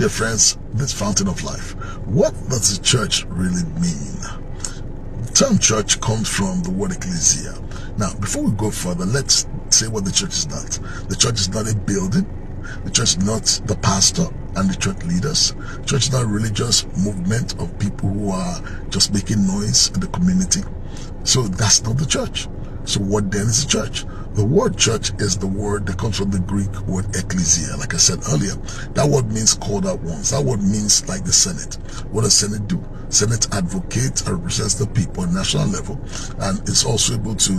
dear friends, this fountain of life, what does the church really mean? The term church comes from the word ecclesia. Now, before we go further, let's say what the church is not. The church is not a building. The church is not the pastor and the church leaders. Church is not a religious movement of people who are just making noise in the community. So that's not the church. So what then is the church? The word church is the word that comes from the Greek word ecclesia. Like I said earlier, that word means called out ones. That word means like the Senate. What does Senate do? Senate advocates and represents the people at national level, and is also able to,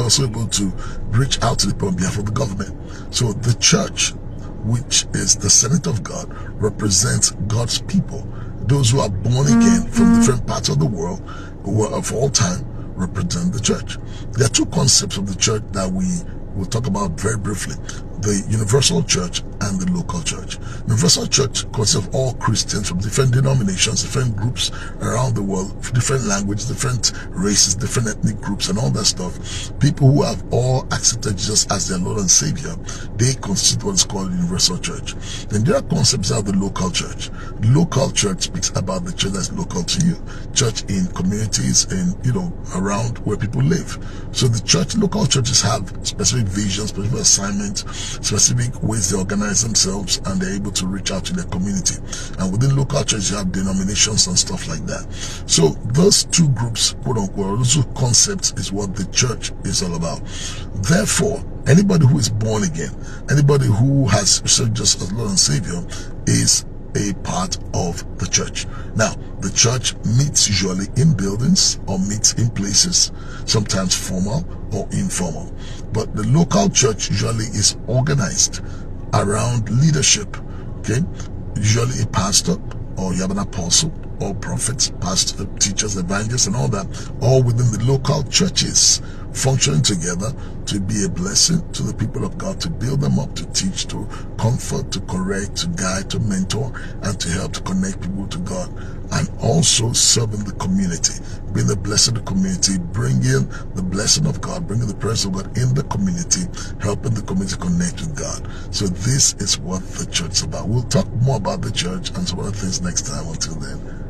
also able to reach out to the people on behalf of the government. So the church, which is the Senate of God, represents God's people. Those who are born again from different parts of the world, who are of all time, represent the church. There are two concepts of the church that we will talk about very briefly: the universal church and the local church. Universal church consists of all Christians from different denominations, different groups around the world, different languages, different races, different ethnic groups, and all that stuff. People who have all accepted Jesus as their Lord and Savior, they constitute what is called the universal church. Then there are concepts of the local church. The local church speaks about the church that's local to you, church in communities and around where people live. So the local churches have specific visions, specific assignments, specific ways they organize themselves, and they're able to reach out to their community. And within local churches, you have denominations and stuff like that. So those two groups, quote unquote, those two concepts is what the church is all about. Therefore, anybody who is born again, anybody who has received Jesus as Lord and Savior, is a part of the church. Now, the church meets usually in buildings or meets in places, sometimes formal or informal. But the local church usually is organized around leadership, okay? Usually a pastor, or you have an apostle, or prophets, pastors, teachers, evangelists, and all that, all within the local churches, functioning together to be a blessing to the people of God, to build them up, to teach, to comfort, to correct, to guide, to mentor, and to help to connect people to God. And also serving the community, being the blessing of the community, bringing the blessing of God, bringing the presence of God in the community, helping the community connect with God. So this is what the church is about. We'll talk more about the church and some other things next time. Until then,